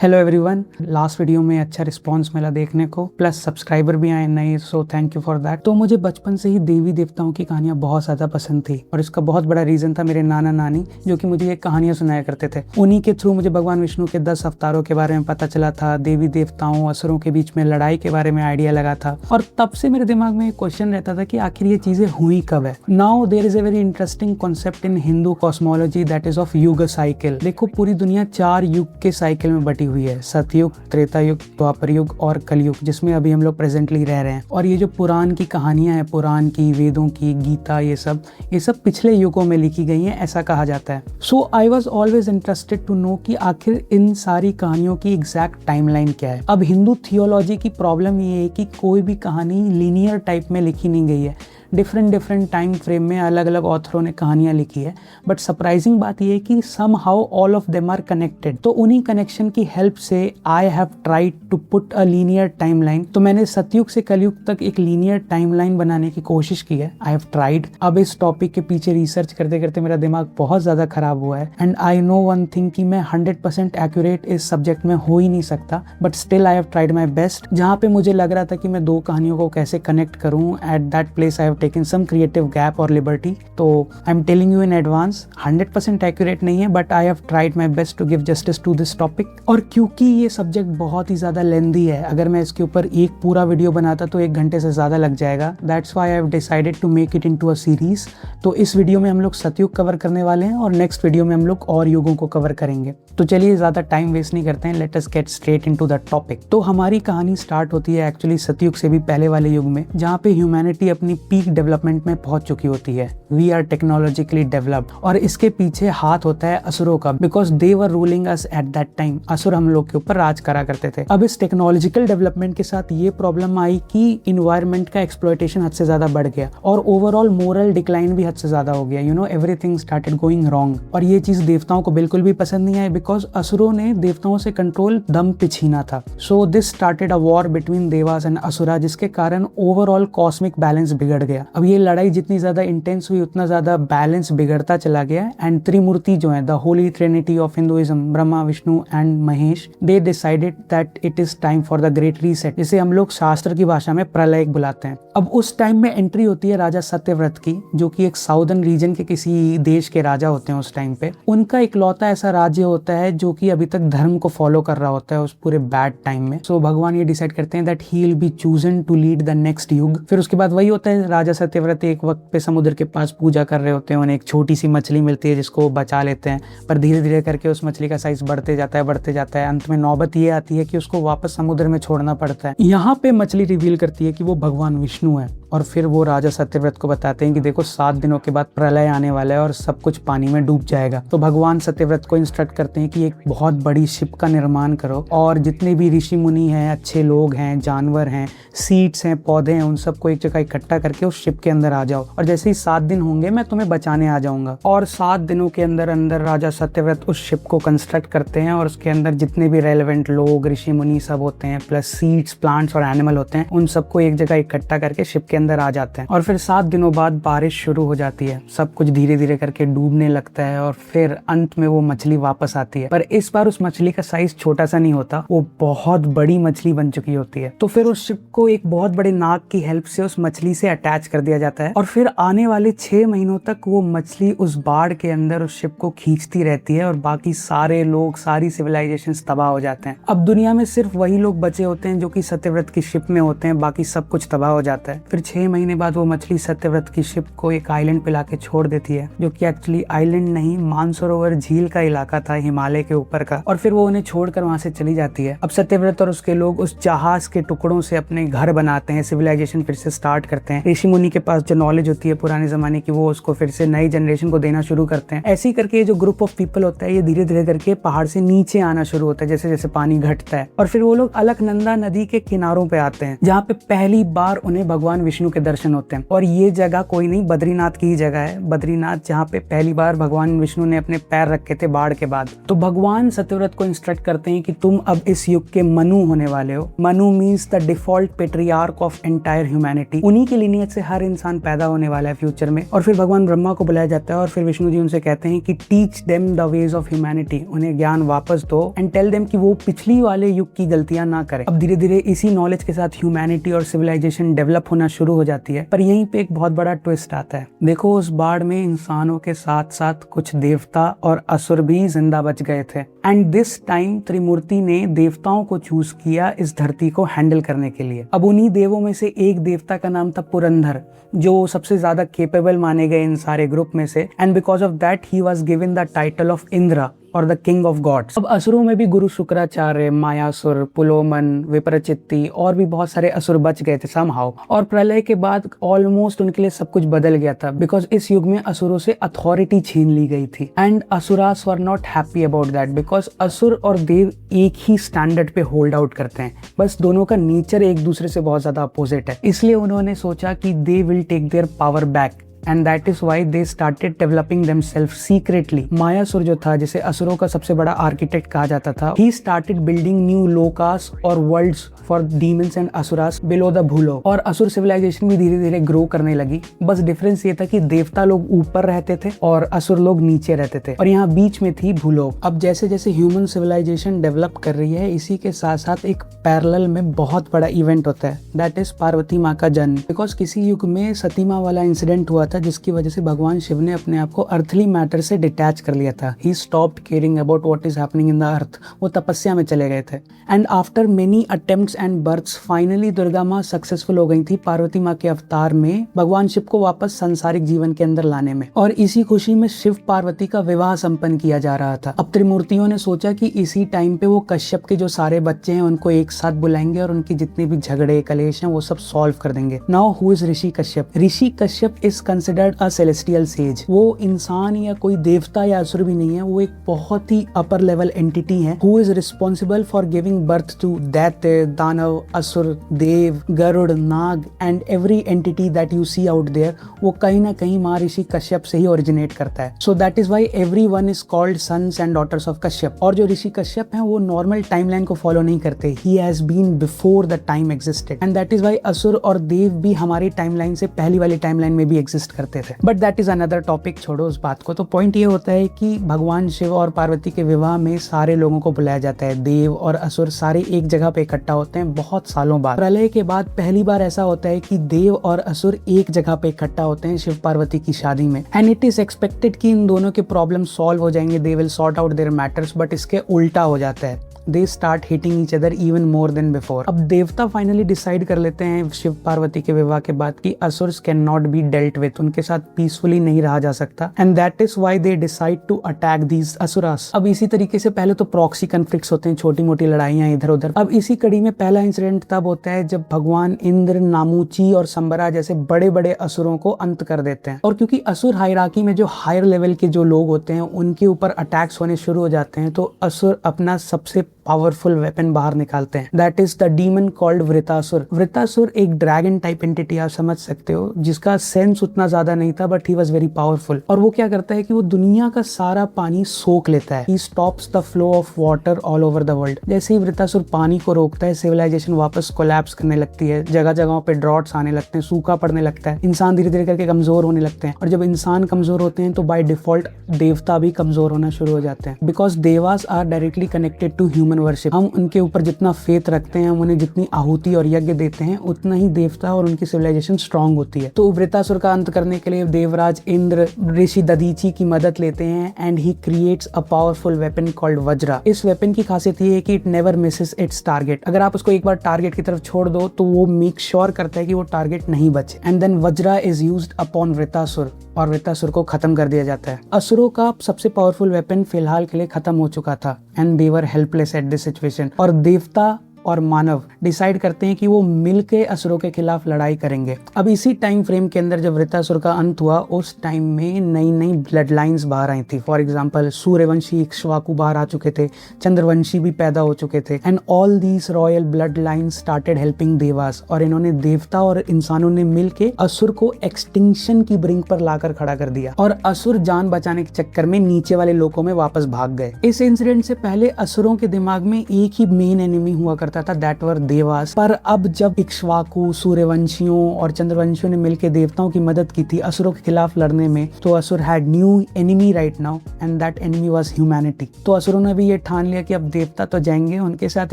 Hello everyone, last video में अच्छा response मिला देखने को, प्लस सब्सक्राइबर भी आए नए, so thank you for that. तो मुझे बचपन से ही देवी देवताओं की कहानियां बहुत ज़्यादा पसंद थी और इसका बहुत बड़ा रीज़न था मेरे नाना नानी, जो कि मुझे ये कहानियां सुनाया करते थे। उन्हीं के थ्रू मुझे भगवान विष्णु के 10 अवतारों के बारे में पता चला था, देवी देवताओं असुरों के बीच में लड़ाई के बारे में आइडिया लगा था। और तब से मेरे दिमाग में एक क्वेश्चन रहता था कि आखिर ये चीज़ें हुई कब है। Now there is a very interesting concept in Hindu cosmology, that is of yug cycle. देखो, पूरी दुनिया 4 युग के साइकिल में बटी हुई है, सतयुग, त्रेता युग, द्वापर युग और कलयुग, जिसमें अभी हम लोग प्रेजेंटली रह रहे हैं। और ये जो पुराण की कहानियां हैं, पुराण की, वेदों की, गीता, ये सब पिछले युगों में लिखी गई हैं, ऐसा कहा जाता है। So I was always interested to know कि आखिर इन सारी कहानियों की एग्जैक्ट टाइमलाइन क्या है। अब हिंदू थियोलॉजी की प्रॉब्लम ये है कि कोई भी कहानी लीनियर टाइप में लिखी नहीं गई है। डिफरेंट टाइम फ्रेम में अलग अलग ऑथरों ने कहानियां लिखी है, बट सरप्राइजिंग बात यह है कि somehow all of them are connected. तो उन्हीं कनेक्शन की हेल्प से I have tried to put a linear timeline. तो मैंने सतयुग से कलयुग तक एक लीनियर टाइमलाइन बनाने की कोशिश की है। आई हैव ट्राइड। अब इस टॉपिक के पीछे रिसर्च करते करते मेरा दिमाग बहुत ज्यादा खराब हुआ है, and I know one thing कि मैं 100% एक्यूरेट इस सब्जेक्ट में हो ही नहीं सकता, but still I have tried my best. जहाँ पे मुझे लग रहा था कि मैं 2 कहानियों को कैसे कनेक्ट करूँ, at that place I have taken some creative gap और लिबर्टी। तो I am telling you in advance, 100% accurate नहीं है, but I have tried my best to give justice to this topic. और क्योंकि ये सब्जेक्ट बहुत ही ज्यादा लेंथी है, अगर मैं इसके ऊपर एक पूरा वीडियो बनाता तो 1 घंटे से ज्यादा लग जाएगा। That's why I have decided to make it into a series. तो इस वीडियो में हम लोग सतयुग कवर करने वाले हैं और नेक्स्ट वीडियो में हम लोग और युगों को कवर करेंगे। तो चलिए ज्यादा टाइम वेस्ट नहीं करते हैं, let us get straight into the topic. तो हमारी कहानी स्टार्ट होती है एक्चुअली सतयुग से भी पहले वाले युग में, जहाँ पे ह्यूमैनिटी अपनी पीक डेवलपमेंट में पहुंच चुकी होती है। वी आर टेक्नोलॉजिकली डेवलप्ड, और इसके पीछे हाथ होता है असुरों का, because they were ruling us at that time. असुर हम लोग के ऊपर राज करा करते थे। अब इस टेक्नोलॉजिकल डेवलपमेंट के साथ ये प्रॉब्लम आई कि इन्वायरमेंट का एक्सप्लॉयटेशन हद से ज्यादा बढ़ गया और ओवरऑल मोरल डिक्लाइन भी हद से ज्यादा हो गया। Everything started going wrong. और ये चीज देवताओं को बिल्कुल भी पसंद नहीं आई, बिकॉज असुरों ने देवताओं से कंट्रोल दम पे छीना था। So this started a war between devas and asura, जिसके कारण ओवरऑल कॉस्मिक बैलेंस बिगड़ गया। अब ये लड़ाई जितनी ज्यादा इंटेंस हुई, उतना ज्यादा बैलेंस बिगड़ता चला गया। एंड त्रिमूर्ति जो है, the Holi Trinity of Hinduism, Brahma, Vishnu and Mahesh, they decided that it is time for the great reset, जिसे हम लोग शास्त्र की भाषा में प्रलय बुलाते हैं। अब उस टाइम में एंट्री होती है राजा सत्यव्रत की, जो कि एक साउदर्न रीजन के किसी देश के राजा होते हैं उस टाइम पे। उनका इकलौता ऐसा राज्य होता है जो कि अभी तक धर्म को फॉलो कर रहा होता है उस पूरे बैड टाइम में। सो भगवान ये डिसाइड करते हैं that he will be chosen to lead the next yug. फिर उसके बाद वही होता है, राजा सत्यव्रत एक वक्त पे समुद्र के पास पूजा कर रहे होते हैं, उन्हें एक छोटी सी मछली मिलती है जिसको वो बचा लेते हैं, पर धीरे धीरे करके उस मछली का साइज बढ़ते जाता है। अंत में नौबत ये आती है कि उसको वापस समुद्र में छोड़ना पड़ता है। यहाँ पे मछली रिवील करती है कि वो भगवान विष्णु है, और फिर वो राजा सत्यव्रत को बताते हैं कि देखो 7 दिनों के बाद प्रलय आने वाला है और सब कुछ पानी में डूब जाएगा। तो भगवान सत्यव्रत को इंस्ट्रक्ट करते हैं कि एक बहुत बड़ी शिप का निर्माण करो, और जितने भी ऋषि मुनि हैं, अच्छे लोग हैं, जानवर हैं, सीड्स हैं, पौधे हैं, उन सबको एक जगह इकट्ठा करके उस शिप के अंदर आ जाओ, और जैसे ही 7 दिन होंगे मैं तुम्हें बचाने आ जाऊंगा। और 7 दिनों के अंदर अंदर राजा सत्यव्रत उस शिप को कंस्ट्रक्ट करते हैं, और उसके अंदर जितने भी रेलेवेंट लोग, ऋषि मुनि सब होते हैं, प्लस सीड्स, प्लांट्स और एनिमल होते हैं, उन सबको एक जगह इकट्ठा करके शिप के अंदर आ जाते हैं। और फिर 7 दिनों बाद बारिश शुरू हो जाती है, सब कुछ धीरे धीरे करके डूबने लगता है, और फिर अंत में वो मछली वापस आती है। पर इस बार उस मछली का साइज छोटा सा नहीं होता, वो बहुत बड़ी मछली बन चुकी होती है। तो फिर उस शिप को एक बहुत बड़े नाग की हेल्प से उस मछली से अटैच कर दिया जाता है, और फिर आने वाले 6 महीनों तक वो मछली उस बाढ़ के अंदर उस शिप को खींचती रहती है, और बाकी सारे लोग, सारी सिविलाइजेशन तबाह हो जाते हैं। अब दुनिया में सिर्फ वही लोग बचे होते हैं जो कि सत्यव्रत की शिप में होते हैं, बाकी सब कुछ तबाह हो जाता है। फिर 6 महीने बाद वो मछली सत्यव्रत की शिप को एक आइलैंड पे लाके छोड़ देती है, जो कि एक्चुअली आइलैंड नहीं, मानसरोवर झील का इलाका था, हिमालय के ऊपर का। और फिर वो उन्हें छोड़कर वहां से चली जाती है। अब सत्यव्रत और उसके लोग उस जहाज के टुकड़ों से अपने घर बनाते हैं, सिविलाइजेशन फिर से स्टार्ट करते हैं। ऋषि मुनि के पास जो नॉलेज होती है पुराने जमाने की, वो उसको फिर से नई जनरेशन को देना शुरू करते हैं। ऐसे ही करके ये जो ग्रुप ऑफ पीपल होता है, ये धीरे धीरे करके पहाड़ से नीचे आना शुरू होता है जैसे जैसे पानी घटता है। और फिर वो लोग अलकनंदा नदी के किनारों पे आते हैं, जहाँ पे पहली बार उन्हें भगवान विष्णु विष्णु के दर्शन होते हैं। और ये जगह कोई नहीं, बद्रीनाथ की ही जगह है। बद्रीनाथ जहाँ पे पहली बार भगवान विष्णु ने अपने पैर रखे थे बाढ़ के बाद। तो भगवान सत्यव्रत को इंस्ट्रक्ट करते हैं कि तुम अब इस युग के मनु होने वाले हो। Manu means the default patriarch of entire humanity. उन्हीं के लिनियज से हर इंसान पैदा होने वाला है फ्यूचर में। और फिर भगवान ब्रह्मा को बुलाया जाता है और फिर विष्णु जी उनसे कहते हैं कि teach them the ways of humanity, उन्हें ज्ञान वापस दो एंड टेल देम कि वो पिछली वाले युग की गलतियां ना करें। अब धीरे धीरे इसी नॉलेज के साथ ह्यूमैनिटी और सिविलाइजेशन डेवलप होना शुरू हो जाती है। पर यहीं पे एक बहुत बड़ा ट्विस्ट आता है। देखो, उस बाढ़ में इंसानों के साथ साथ कुछ देवता और असुर भी जिंदा बच गए थे। एंड दिस टाइम त्रिमूर्ति ने देवताओं को चूज किया इस धरती को हैंडल करने के लिए। अब उन्हीं देवों में से एक देवता का नाम था पुरंदर, जो सबसे ज्यादा केपेबल माने गए इन सारे ग्रुप में से। And because of that he was given the title of Indra और द किंग ऑफ गॉड्स। अब असुरों में भी गुरु शुक्राचार्य, मायासुर, पुलोमन, विप्रचित्ति और भी बहुत सारे असुर बच गए थे समहाउ। और प्रलय के बाद ऑलमोस्ट उनके लिए सब कुछ बदल गया था, बिकॉज इस युग में असुरों से अथॉरिटी छीन ली गई थी। And asuras were not happy about that, because असुर और देव एक ही स्टैंडर्ड पे होल्ड आउट करते हैं, बस दोनों का नेचर एक दूसरे से बहुत ज्यादा अपोजिट है। इसलिए उन्होंने सोचा कि they will take their power back and that is why they started developing themselves secretly. Mayasur जो था, जिसे असुरों का सबसे बड़ा आर्किटेक्ट कहा जाता था, he started building new lokas or worlds for demons and asuras below the भूलोक। और असुर सिविलाइजेशन भी धीरे धीरे ग्रो करने लगी। बस डिफरेंस ये था कि देवता लोग ऊपर रहते थे और असुर लोग नीचे रहते थे, और यहाँ बीच में थी भूलोक। अब जैसे जैसे ह्यूमन सिविलाइजेशन डेवलप कर रही है, इसी के साथ साथ एक पैरेलल में बहुत बड़ा इवेंट होता है, दैट इज पार्वती माँ का जन्म। बिकॉज किसी युग में सती माँ वाला इंसिडेंट हुआ था, जिसकी वजह से भगवान शिव ने अपने आप को अर्थली मैटर से डिटैच कर लिया था। He stopped caring about what is happening in the earth. वो तपस्या में चले गए थे। And after many attempts and births, finally Durga माँ सक्सेसफुल हो गई थी पार्वती माँ के अवतार में भगवान शिव को वापस संसारिक जीवन के अंदर लाने में। और इसी खुशी में शिव पार्वती का विवाह संपन्न किया जा रहा था। अब त्रिमूर्तियों ने सोचा कि इसी टाइम पे वो कश्यप के जो सारे बच्चे हैं उनको एक साथ बुलाएंगे और उनकी जितने भी झगड़े कलेश हैं वो सब सॉल्व कर देंगे। Now who is Rishi Kashyap? Rishi Kashyap is considered a celestial says. वो इंसान या कोई देवता या असुर भी नहीं है, वो एक बहुत ही अपर लेवल एंटिटी है who is responsible for giving birth to daitya, danav, asura, deva, Garuda, naga and every entity that you see out there. वो कहीं ना कहीं माँ ऋषि कश्यप से ही ओरिजिनेट करता है। So that is why everyone is called sons and daughters of Kashyap. और जो ऋषि कश्यप हैं वो नॉर्मल टाइमलाइन को फॉलो नहीं करते। He has been before the time existed, and that is why असुर और देव भी हमारी टाइमलाइन से पहली वाली टाइमलाइन में भी एग्जिस्ट करते थे। But that is another topic, छोड़ो उस बात को। तो पॉइंट ये होता है कि भगवान शिव और पार्वती के विवाह में सारे लोगों को बुलाया जाता है। देव और असुर सारे एक जगह पे इकट्ठा होते हैं बहुत सालों बाद। प्रलय के बाद पहली बार ऐसा होता है कि देव और असुर एक जगह पे इकट्ठा होते हैं शिव पार्वती की शादी में। एंड इट इज एक्सपेक्टेड कि इन दोनों के प्रॉब्लम सॉल्व हो जाएंगे, they will sort out their matters. But इसके उल्टा हो जाता है, they start hating each other even more than before. अब देवता फाइनली डिसाइड कर लेते हैं शिव पार्वती के विवाह के बाद कि asurs can not be dealt with, उनके साथ पीसफुली नहीं रहा जा सकता। And that is why they decide to attack these asuras. अब इसी तरीके से पहले तो प्रॉक्सी कन्फ्लिक्ट्स होते हैं, छोटी मोटी लड़ाइयां इधर उधर। अब इसी कड़ी में पहला इंसिडेंट तब होता है जब भगवान इंद्र, नामूची और संबरा जैसे बड़े बड़े असुरों को अंत कर देते हैं। और क्योंकि असुर हायरार्की में जो हायर लेवल के जो लोग होते हैं उनके ऊपर अटैक्स होने शुरू हो जाते हैं, तो असुर अपना सबसे पावरफुल वेपन बाहर निकालते हैं। That is the demon called Vritrasura. Vritrasura एक ड्रैगन टाइप एंटिटी आप समझ सकते हो, जिसका सेंस उतना ज्यादा नहीं था but he was very powerful. और वो क्या करता है कि वो दुनिया का सारा पानी सोख लेता है। He stops the flow of water all over the world. जैसे ही वृतासुर पानी को रोकता है, सिविलाइजेशन वापस कोलैप्स करने लगती है, जगह जगहों पे ड्रॉट्स आने लगते हैं, सूखा पड़ने लगता है, इंसान धीरे धीरे करके कमजोर होने लगते हैं। और जब इंसान कमजोर होते हैं तो बाय डिफॉल्ट देवता भी कमजोर होना शुरू हो जाते हैं, because devas are directly connected to human worship. हम उनके ऊपर जितना फेथ रखते हैं, हम उन्हें जितनी आहुति और यज्ञ देते हैं, उतना ही देवता और उनकी सिविलाइजेशन स्ट्रांग होती है। तो वृतासुर का अंत करने के लिए देवराज इंद्र ऋषि दधीची की मदद लेते हैं and he creates a powerful weapon called Vajra. इस वेपन की खासियत ये है कि it never Mrs it's target. अगर आप उसको एक बार टारगेट की तरफ छोड़ दो तो वो मेक श्योर करता है कि वो टारगेट नहीं बचे। And then Vajra is used upon Vritasur और वृतासुर को खत्म कर दिया जाता है। असुरों का सबसे पावरफुल वेपन फिलहाल के लिए खत्म हो चुका था and they were helpless at this situation. और देवता और मानव डिसाइड करते हैं कि वो मिलके असुरों के खिलाफ लड़ाई करेंगे। अब इसी टाइम फ्रेम के अंदर जब वृत्रासुर का अंत हुआ, उस टाइम में नई नई ब्लड लाइन्स बाहर आई थी। फॉर एग्जाम्पल सूर्यवंशी इक्ष्वाकु बाहर आ चुके थे, चंद्रवंशी भी पैदा हो चुके थे, and all these royal blood lines started helping Dewas. और इन्होंने देवता और इंसानों ने मिलके असुर को एक्सटिंक्शन की ब्रिंक पर लाकर खड़ा कर दिया और असुर जान बचाने के चक्कर में नीचे वाले लोकों में वापस भाग गए। इस इंसिडेंट से पहले असुरों के दिमाग में एक ही मेन एनिमी हुआ करता था, दैट वर देवास। पर अब जब इक्ष्वाकु, सूर्यवंशियों और चंद्रवंशियों ने मिलकर देवताओं की मदद की थी असुरों के खिलाफ लड़ने में, तो असुर had new enemy right now and that enemy was humanity. तो असुरों ने भी ये ठान लिया कि अब देवता तो जाएंगे, उनके साथ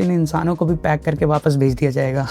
इन इंसानों को भी पैक करके वापस भेज दिया जाएगा।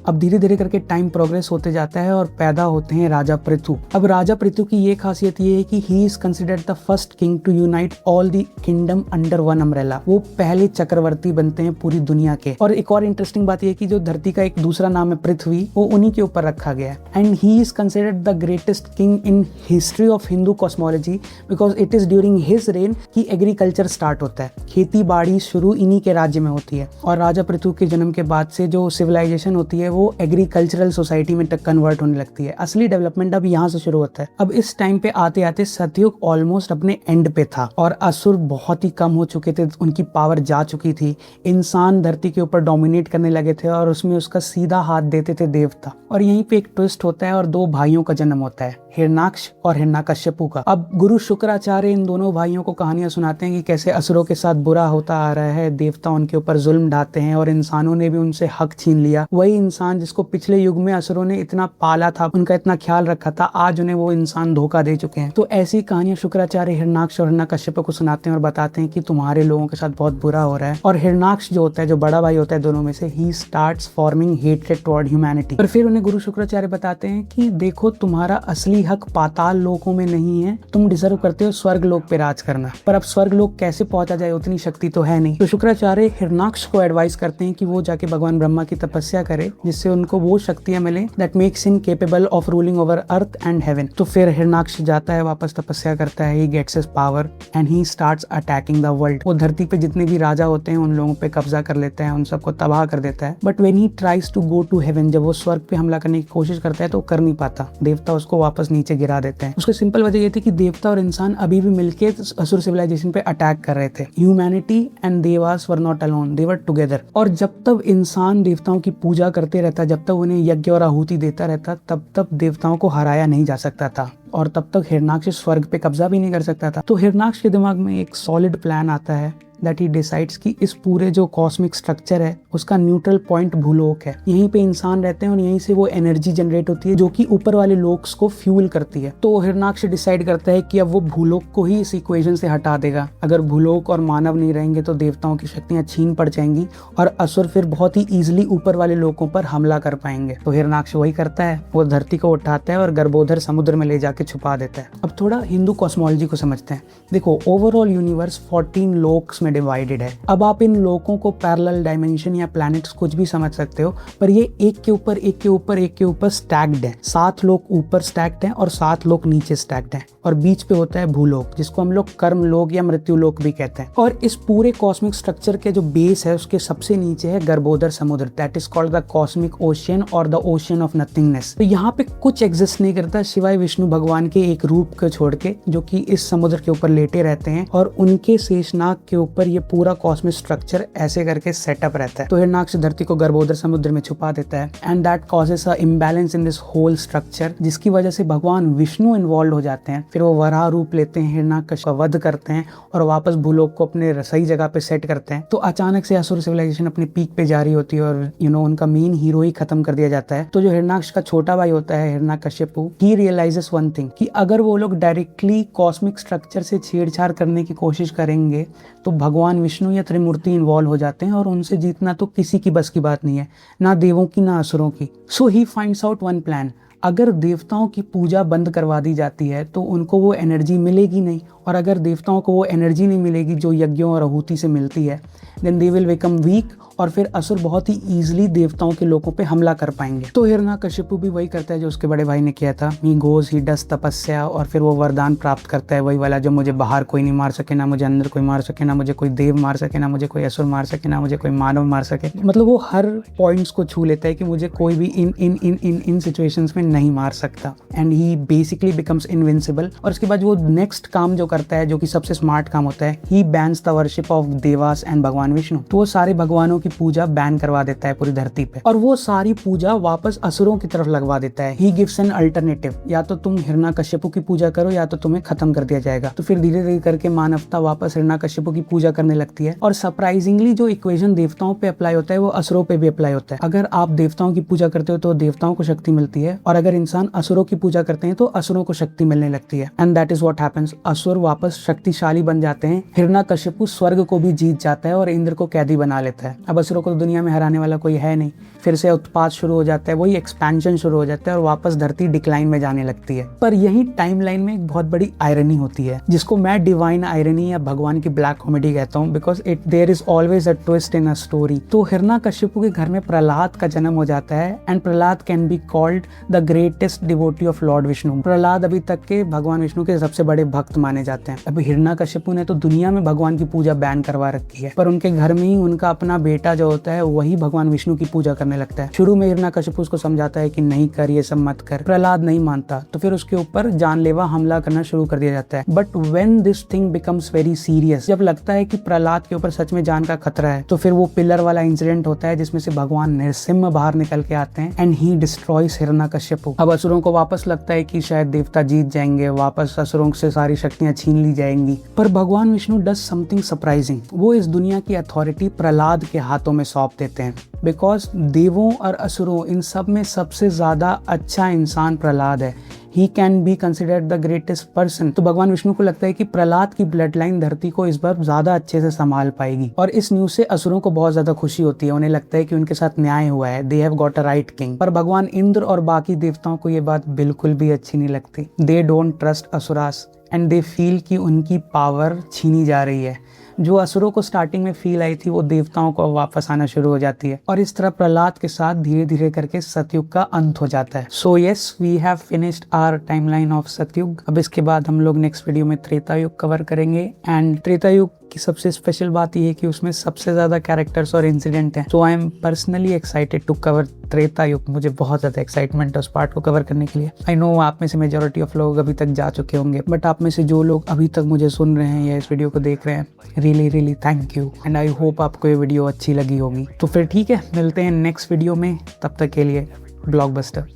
अब धीरे धीरे करके टाइम प्रोग्रेस होते जाता है और पैदा होते हैं राजा पृथु। अब राजा पृथु की ये खासियत ये है कि he is considered the first king to unite all the kingdom under one umbrella. वो पहले चक्रवर्ती बनते हैं पूरी दुनिया के। और एक और इंटरेस्टिंग बात ये कि जो धरती का एक दूसरा नाम है पृथ्वी, वो उन्हीं के ऊपर रखा गया है। And he is considered the greatest king in history of Hindu cosmology because it is during his rain की एग्रीकल्चर स्टार्ट होता है। खेती बाड़ी शुरू इन्हीं के राज्य में होती है और राजा पृथु के जन्म के बाद से जो सिविलाइजेशन होती है वो एग्रीकल्चरल सोसाइटी में कन्वर्ट होने लगती है। असली डेवलपमेंट अब यहाँ से शुरू होता है। अब इस टाइम पे आते आते सतयुग ऑलमोस्ट अपने एंड पे था और असुर बहुत ही कम हो चुके थे, उनकी पावर जा चुकी थी। इंसान धरती के ऊपर डोमिनेट करने लगे थे और उसमें उसका सीधा हाथ देते थे देवता। और यहीं पे एक ट्विस्ट होता है और दो भाइयों का जन्म होता है, हिरणाक्ष और हिरण्यकश्यपु का। अब गुरु शुक्राचार्य इन दोनों भाइयों को कहानियां सुनाते हैं कि कैसे असुरों के साथ बुरा होता आ रहा है, देवता उनके ऊपर जुल्म ढाते हैं और इंसानों ने भी उनसे हक छीन लिया। वही इंसान जिसको पिछले युग में असुरों ने इतना पाला था, उनका इतना ख्याल रखा था, आज उन्हें वो इंसान धोखा दे चुके हैं। तो ऐसी कहानियां शुक्राचार्य हिरणाक्ष और हिरण्यकश्यप को सुनाते हैं और बताते हैं कि तुम्हारे लोगों के साथ बहुत बुरा हो रहा है। और हिरणाक्ष जो होता है, जो बड़ा भाई होता है दोनों में से, he starts forming hatred toward humanity. और फिर उन्हें गुरु शुक्राचार्य बताते हैं कि देखो, तुम्हारा असली हक पाताल लोकों में नहीं है, तुम डिजर्व करते हो स्वर्ग लोक पे राज करना। पर अब स्वर्ग लोक कैसे पहुंचा जाए, उतनी शक्ति तो है नहीं। तो शुक्राचार्य हिरणाक्ष को एडवाइस करते हैं कि वो जाके भगवान ब्रह्मा की तपस्या करे, जिससे उनको वो शक्तियां मिले that makes him capable of ruling over earth and heaven. तो फिर हिरणाक्ष जाता है, वापस तपस्या करता है, he gets his power and he starts attacking the world. वो धरती पे जितने भी राजा होते हैं उन लोगों पे कब्जा कर लेता है, उन सबको तबाह कर देता है। But when he tries to go to heaven, जब वो स्वर्ग पे हमला करने की कोशिश करता है तो कर नहीं पाता, देवता उसको वापस नीचे गिरा देते हैं। उसकी सिंपल वजह ये थी कि देवता और इंसान अभी भी मिलके असुर सिविलाइजेशन पे अटैक कर रहे थे। Humanity and Dewas were not alone, they were together. और जब तक इंसान देवताओं की पूजा करते रहता, जब तक उन्हें यज्ञ और आहुति देता रहता, तब तक देवताओं को हराया नहीं जा सकता था और तब तक हिरणाक्ष स्वर्ग पे कब्जा भी नहीं कर सकता था। तो हिरणाक्ष के दिमाग में एक सॉलिड प्लान आता है दैट ही डिसाइड्स कि इस पूरे जो कॉस्मिक स्ट्रक्चर है उसका न्यूट्रल पॉइंट भूलोक है। यहीं पे इंसान रहते हैं और यहीं से वो एनर्जी जनरेट होती है जो कि ऊपर वाले लोक्स को फ्यूल करती है। तो हिरणाक्ष डिसाइड करता है कि अब वो भूलोक को ही इस इक्वेशन से हटा देगा। अगर भूलोक और मानव नहीं रहेंगे तो देवताओं की शक्तियां छीन पड़ जाएंगी और असुर फिर बहुत ही ईजिली ऊपर वाले लोकों पर हमला कर पाएंगे। तो हिरणाक्ष वही करता है, वो धरती को उठाता है और गर्भोधर समुद्र में ले जाके छुपा देता है। अब थोड़ा हिंदू कॉस्मोलॉजी को समझते हैं। देखो, ओवरऑल यूनिवर्स 14 लोक्स में डिवाइडेड है। अब आप इन लोकों को पैरेलल डायमेंशन या प्लैनेट्स कुछ भी समझ सकते हो, पर ये एक के ऊपर एक के ऊपर एक के ऊपर स्टैक्ड है। 7 लोक ऊपर स्टैक्ड है और 7 लोक नीचे स्टैक्ड है और बीच पे होता है भूलोक, जिसको हम लोग कर्म लोक या मृत्यु लोक भी कहते हैं। और इस पूरे कॉस्मिक स्ट्रक्चर के जो बेस है उसके सबसे नीचे है गर्भोदर समुद्र, that is called the cosmic ocean और द ओशियन ऑफ नथिंगनेस। तो यहाँ पे कुछ एग्जिस्ट नहीं करता सिवाय विष्णु भगवान के एक रूप को छोड़ के, जो कि इस समुद्र के ऊपर लेटे रहते हैं और उनके शेषनाग के ऊपर ये पूरा कॉस्मिक स्ट्रक्चर ऐसे करके सेटअप रहता है। तो हिरणाक्ष धरती को गर्भोदर समुद्र में छुपा देता है and that causes a imbalance in this whole structure, जिसकी वजह से भगवान विष्णु इन्वॉल्व हो जाते हैं। फिर वो वराह रूप लेते हैं, हिरणाक्ष का वध करते हैं और वापस भूलोक को अपने सही जगह पे सेट करते हैं। तो अचानक से असुर सिविलाइजेशन अपनी पीक पे जारी होती है और उनका मेन हीरो ही खत्म कर दिया जाता है। तो जो हिरणाक्ष का छोटा भाई होता है हिरण्यकश्यपु, ही रियलाइजेस वन थिंग कि अगर वो लोग डायरेक्टली कॉस्मिक स्ट्रक्चर से छेड़छाड़ करने की कोशिश करेंगे तो भगवान विष्णु या त्रिमूर्ति इन्वॉल्व हो जाते हैं और उनसे जीतना तो किसी की बस की बात नहीं है, ना देवों की ना असुरों की। So he finds out one plan. अगर देवताओं की पूजा बंद करवा दी जाती है तो उनको वो एनर्जी मिलेगी नहीं, और अगर देवताओं को वो एनर्जी नहीं मिलेगी जो यज्ञों और आहुति से मिलती है, then they will become weak, और फिर असुर बहुत ही ईजिली देवताओं के लोगों पे हमला कर पाएंगे। तो हिरण्यकशिपु भी वही करता है जो उसके बड़े भाई ने किया था। ही गोज, ही डस तपस्या, और फिर वो वरदान प्राप्त करता है, वही वाला जो मुझे बाहर कोई नहीं मार सके, ना मुझे अंदर कोई मार सके, ना मुझे कोई देव मार सके, ना मुझे कोई असुर मार सके, ना मुझे कोई मानव मार सके। मतलब वो हर पॉइंट्स को छू लेता है कि मुझे कोई भी इन सिचुएशंस में नहीं मार सकता, and he basically becomes invincible. और उसके बाद वो नेक्स्ट काम जो करता है, जो कि सबसे स्मार्ट काम होता है, he bans the worship of devas and Bhagwan Vishnu. तो वो सारे भगवानों की पूजा बैन करवा देता है पूरी धरती पे, और वो सारी पूजा वापस असुरों की तरफ लगवा देता है। ही गिव्स एन अल्टरनेटिव, या तो तुम हिरण्यकशिपु की पूजा करो या तो तुम्हें खत्म कर दिया जाएगा। तो फिर धीरे धीरे करके मानवता वापस हिरण्यकशिपु की पूजा करने लगती है। और सरप्राइजिंगली जो इक्वेशन देवताओं पे अप्लाई होता है वो असुरों पे भी अप्लाई होता है। अगर आप देवताओं की पूजा करते हो तो देवताओं को शक्ति मिलती है, और अगर इंसान असुरों की पूजा करते हैं तो असुरों को शक्ति मिलने लगती है। And that is what happens. असुर वापस शक्तिशाली बन जाते हैं, हिरण्यकशिपु स्वर्ग को भी जीत जाता है और इंद्र को कैदी बना लेता है। अब असुरों को दुनिया में हराने वाला कोई है नहीं। फिर से उत्पात शुरू हो जाता है, वही एक्सपेंशन शुरू हो जाता है, और वापस धरती डिक्लाइन में जाने लगती है। पर यही टाइमलाइन में एक बहुत बड़ी आयरनी होती है, जिसको मैं डिवाइन आयरनी या भगवान की ब्लैक कॉमेडी कहता हूँ, because there is always a twist in a story. तो हिरण्यकशिपु के घर में प्रहलाद का जन्म हो जाता है, and Prahlad can be called the greatest devotee of Lord Vishnu. Prahlad अभी तक के भगवान विष्णु के सबसे बड़े भक्त माने जाते हैं। अब हिरण्यकशिपु ने तो दुनिया में भगवान की पूजा बैन करवा रखी है, पर उनके घर में ही उनका अपना बेटा जो होता है वही भगवान विष्णु की पूजा करने लगता है। शुरू में हिरण्यकशिपु उसको समझाता है कि नहीं कर, ये सब मत कर। प्रहलाद नहीं मानता, तो फिर उसके ऊपर जानलेवा हमला करना शुरू कर दिया जाता है। But when this thing becomes very serious, जब लगता है कि प्रहलाद के ऊपर सच में जान का खतरा है, तो फिर वो पिलर वाला इंसिडेंट होता है जिसमें से भगवान नरसिम्हा बाहर निकल के आते हैं, एंड ही डिस्ट्रॉयज हिरण्यकशिपु। अब असुरों को वापस लगता है कि शायद देवता जीत जाएंगे, वापस असुरों से सारी शक्तियां छीन ली जाएंगी। पर भगवान विष्णु डज समथिंग सरप्राइजिंग। वो इस दुनिया की अथॉरिटी प्रहलाद के हाथों में सौंप देते हैं, बिकॉज देवों और असुरों इन सब में सबसे ज्यादा अच्छा इंसान प्रहलाद है। He can be considered the greatest person. तो भगवान विष्णु को लगता है कि प्रहलाद की ब्लड लाइन धरती को इस बार ज्यादा अच्छे से संभाल पाएगी, और इस न्यूज से असुरों को बहुत ज्यादा खुशी होती है। उन्हें लगता है कि उनके साथ न्याय हुआ है, they have got a right king. पर भगवान इंद्र और बाकी देवताओं को ये बात बिल्कुल भी अच्छी नहीं लगती। They don't trust asuras, and they feel कि उनकी पावर छीनी जा रही है। जो असुरों को स्टार्टिंग में फील आई थी वो देवताओं को वापस आना शुरू हो जाती है, और इस तरह प्रहलाद के साथ धीरे धीरे करके सतयुग का अंत हो जाता है। So yes, we have finished our timeline of Satyug. अब इसके बाद हम लोग नेक्स्ट वीडियो में त्रेता युग कवर करेंगे, एंड त्रेता युग की सबसे स्पेशल बात यह है कि उसमें सबसे ज्यादा कैरेक्टर्स और इंसिडेंट हैं। So I am personally excited to cover Treta Yuga. मुझे बहुत ज्यादा एक्साइटमेंट है उस पार्ट को कवर करने के लिए। आई नो आप में से मेजोरिटी ऑफ लोग अभी तक जा चुके होंगे, बट आप में से जो लोग अभी तक मुझे सुन रहे हैं या इस वीडियो को देख रहे हैं, really thank you, and I hope आपको ये वीडियो अच्छी लगी होगी। तो फिर ठीक है, मिलते हैं नेक्स्ट वीडियो में, तब तक के लिए ब्लॉकबस्टर।